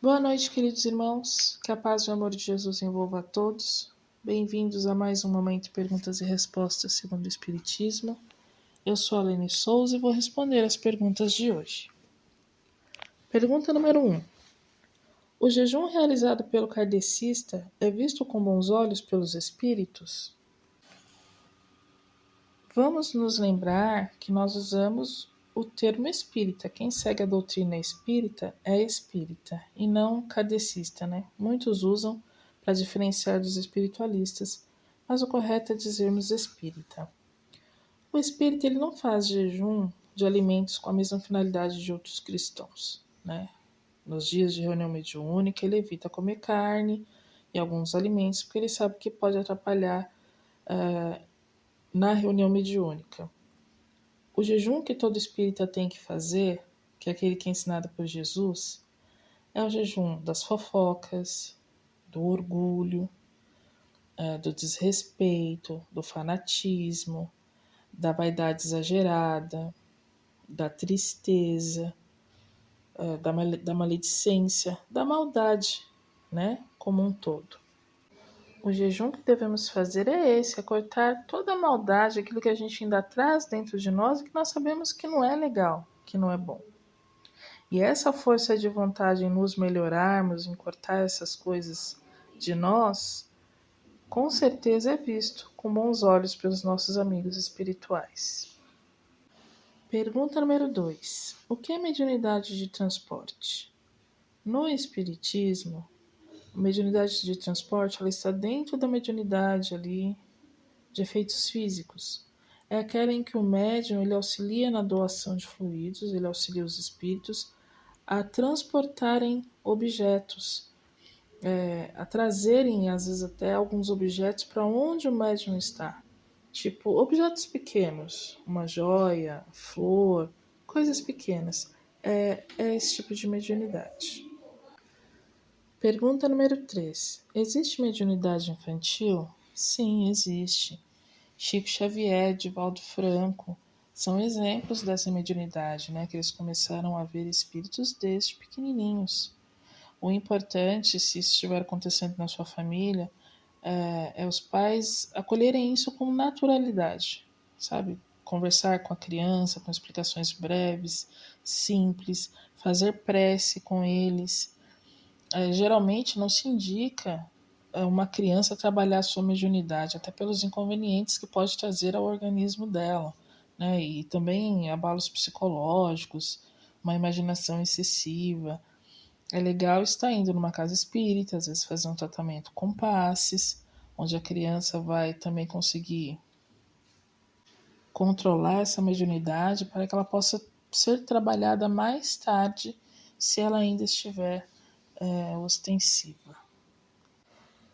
Boa noite, queridos irmãos. Que a paz e o amor de Jesus envolva a todos. Bem-vindos a mais um momento de perguntas e respostas segundo o Espiritismo. Eu sou a Lene Souza e vou responder as perguntas de hoje. Pergunta número 1. O jejum realizado pelo kardecista é visto com bons olhos pelos espíritos? Vamos nos lembrar que nós usamos o termo espírita. Quem segue a doutrina espírita é espírita e não kardecista, né? Muitos usam para diferenciar dos espiritualistas, mas o correto é dizermos espírita. O espírita ele não faz jejum de alimentos com a mesma finalidade de outros cristãos, né? Nos dias de reunião mediúnica, ele evita comer carne e alguns alimentos, porque ele sabe que pode atrapalhar na reunião mediúnica. O jejum que todo espírita tem que fazer, que é aquele que é ensinado por Jesus, é o jejum das fofocas, do orgulho, do desrespeito, do fanatismo, da vaidade exagerada, da tristeza, da maledicência, da maldade, né, como um todo. O jejum que devemos fazer é esse, é cortar toda a maldade, aquilo que a gente ainda traz dentro de nós e que nós sabemos que não é legal, que não é bom. E essa força de vontade em nos melhorarmos, em cortar essas coisas de nós, com certeza é visto com bons olhos pelos nossos amigos espirituais. Pergunta número 2. O que é mediunidade de transporte? No Espiritismo, a mediunidade de transporte ela está dentro da mediunidade ali de efeitos físicos. É aquela em que o médium ele auxilia na doação de fluidos, ele auxilia os espíritos a transportarem objetos, a trazerem às vezes até alguns objetos para onde o médium está. Tipo, objetos pequenos, uma joia, flor, coisas pequenas. É esse tipo de mediunidade. Pergunta número 3. Existe mediunidade infantil? Sim, existe. Chico Xavier, Divaldo Franco, são exemplos dessa mediunidade, né? Que eles começaram a ver espíritos desde pequenininhos. O importante, se isso estiver acontecendo na sua família, é os pais acolherem isso com naturalidade, sabe? Conversar com a criança com explicações breves, simples, fazer prece com eles. Geralmente não se indica uma criança trabalhar a sua mediunidade, até pelos inconvenientes que pode trazer ao organismo dela, né? E também abalos psicológicos, uma imaginação excessiva. É legal estar indo numa casa espírita, às vezes fazer um tratamento com passes, onde a criança vai também conseguir controlar essa mediunidade para que ela possa ser trabalhada mais tarde, se ela ainda estiver ostensiva.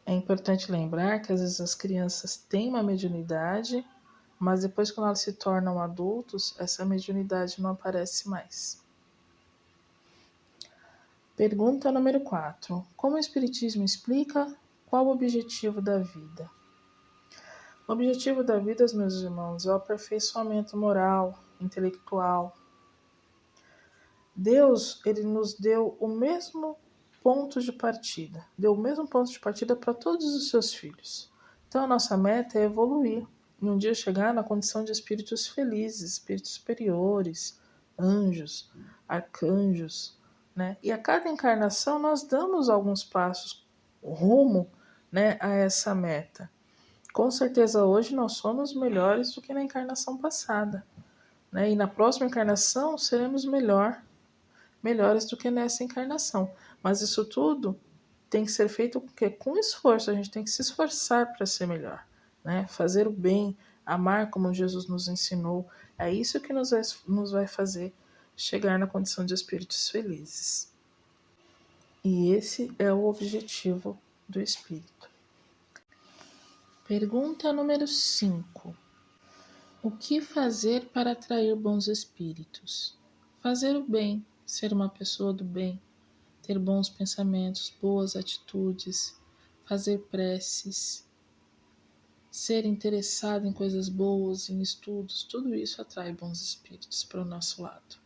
É importante lembrar que às vezes as crianças têm uma mediunidade, mas depois quando elas se tornam adultos, essa mediunidade não aparece mais. Pergunta número 4. Como o Espiritismo explica qual o objetivo da vida? O objetivo da vida, meus irmãos, é o aperfeiçoamento moral, intelectual. Deus, ele nos deu o mesmo ponto de partida. Deu o mesmo ponto de partida para todos os seus filhos. Então a nossa meta é evoluir. E um dia chegar na condição de espíritos felizes, espíritos superiores, anjos, arcanjos, né? E a cada encarnação nós damos alguns passos rumo, né, a essa meta. Com certeza hoje nós somos melhores do que na encarnação passada, né? E na próxima encarnação seremos melhores do que nessa encarnação. Mas isso tudo tem que ser feito com esforço, a gente tem que se esforçar para ser melhor, né? Fazer o bem, amar como Jesus nos ensinou, é isso que nos vai fazer chegar na condição de espíritos felizes. E esse é o objetivo do espírito. Pergunta número 5. O que fazer para atrair bons espíritos? Fazer o bem, ser uma pessoa do bem, ter bons pensamentos, boas atitudes, fazer preces, ser interessado em coisas boas, em estudos, tudo isso atrai bons espíritos para o nosso lado.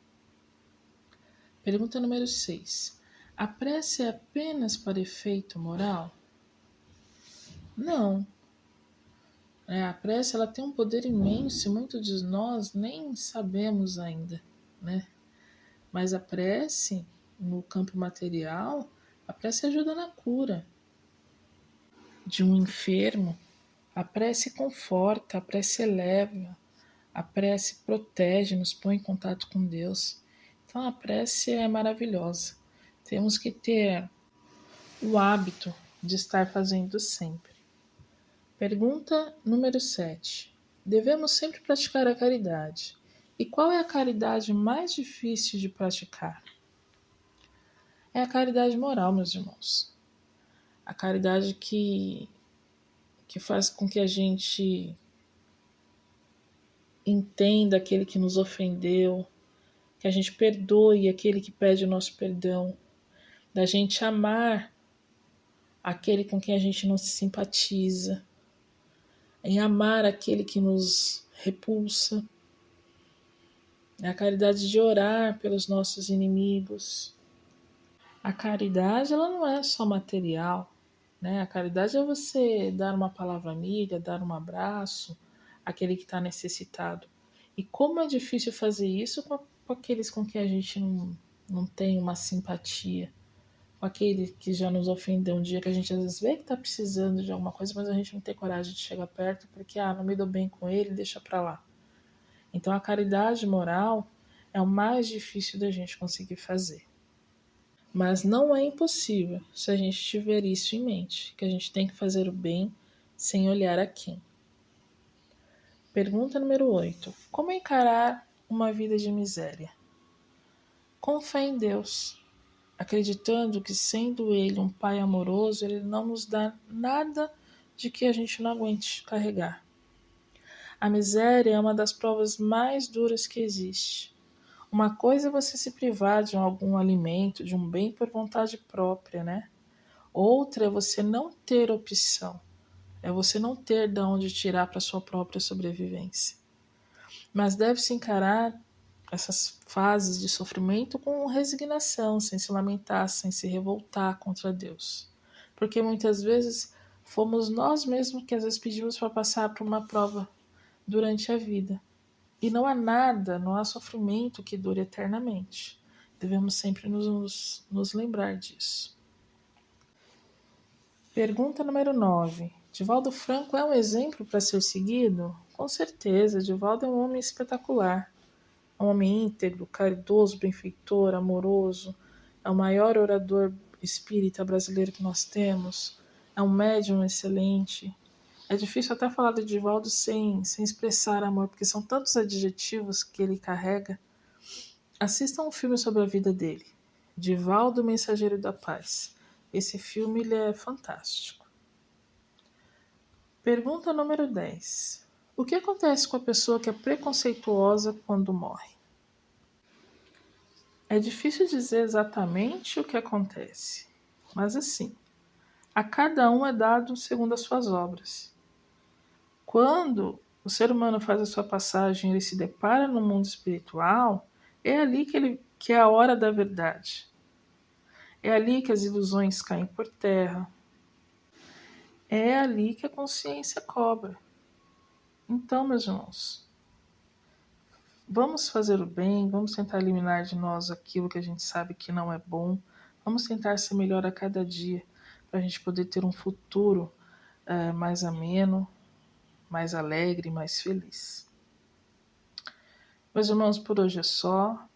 Pergunta número 6. A prece é apenas para efeito moral? Não. A prece ela tem um poder imenso e muitos de nós nem sabemos ainda, né? Mas a prece, no campo material, a prece ajuda na cura de um enfermo. A prece conforta, a prece eleva, a prece protege, nos põe em contato com Deus. Então a prece é maravilhosa. Temos que ter o hábito de estar fazendo sempre. Pergunta número 7. Devemos sempre praticar a caridade. E qual é a caridade mais difícil de praticar? É a caridade moral, meus irmãos. A caridade que faz com que a gente entenda aquele que nos ofendeu, que a gente perdoe aquele que pede o nosso perdão, da gente amar aquele com quem a gente não se simpatiza, em amar aquele que nos repulsa. É a caridade de orar pelos nossos inimigos. A caridade ela não é só material, né? A caridade é você dar uma palavra amiga, dar um abraço àquele que está necessitado. E como é difícil fazer isso com aqueles com quem a gente não tem uma simpatia, com aquele que já nos ofendeu um dia, que a gente às vezes vê que está precisando de alguma coisa, mas a gente não tem coragem de chegar perto porque, não me dou bem com ele, deixa pra lá. Então a caridade moral é o mais difícil da gente conseguir fazer. Mas não é impossível se a gente tiver isso em mente, que a gente tem que fazer o bem sem olhar a quem. Pergunta número 8. Como encarar uma vida de miséria? Com fé em Deus, acreditando que sendo Ele um Pai amoroso, Ele não nos dá nada de que a gente não aguente carregar. A miséria é uma das provas mais duras que existe. Uma coisa é você se privar de algum alimento, de um bem por vontade própria, né? Outra é você não ter opção. É você não ter de onde tirar para sua própria sobrevivência. Mas deve-se encarar essas fases de sofrimento com resignação, sem se lamentar, sem se revoltar contra Deus. Porque muitas vezes fomos nós mesmos que às vezes pedimos para passar por uma prova durante a vida. E não há nada, não há sofrimento que dure eternamente. Devemos sempre nos lembrar disso. Pergunta número 9. Divaldo Franco é um exemplo para ser seguido? Com certeza, Divaldo é um homem espetacular. É um homem íntegro, caridoso, benfeitor, amoroso. É o maior orador espírita brasileiro que nós temos. É um médium excelente. É difícil até falar do Divaldo sem expressar amor, porque são tantos adjetivos que ele carrega. Assistam um filme sobre a vida dele, Divaldo, Mensageiro da Paz. Esse filme ele é fantástico. Pergunta número 10. O que acontece com a pessoa que é preconceituosa quando morre? É difícil dizer exatamente o que acontece, mas assim, a cada um é dado segundo as suas obras. Quando o ser humano faz a sua passagem, ele se depara no mundo espiritual, é ali que é a hora da verdade. É ali que as ilusões caem por terra. É ali que a consciência cobra. Então, meus irmãos, vamos fazer o bem, vamos tentar eliminar de nós aquilo que a gente sabe que não é bom, vamos tentar ser melhor a cada dia, para a gente poder ter um futuro mais ameno, mais alegre, mais feliz. Meus irmãos, por hoje é só.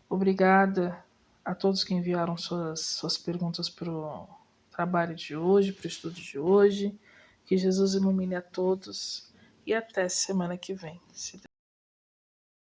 Obrigada a todos que enviaram suas perguntas para o trabalho de hoje, para o estudo de hoje. Que Jesus ilumine a todos e até semana que vem.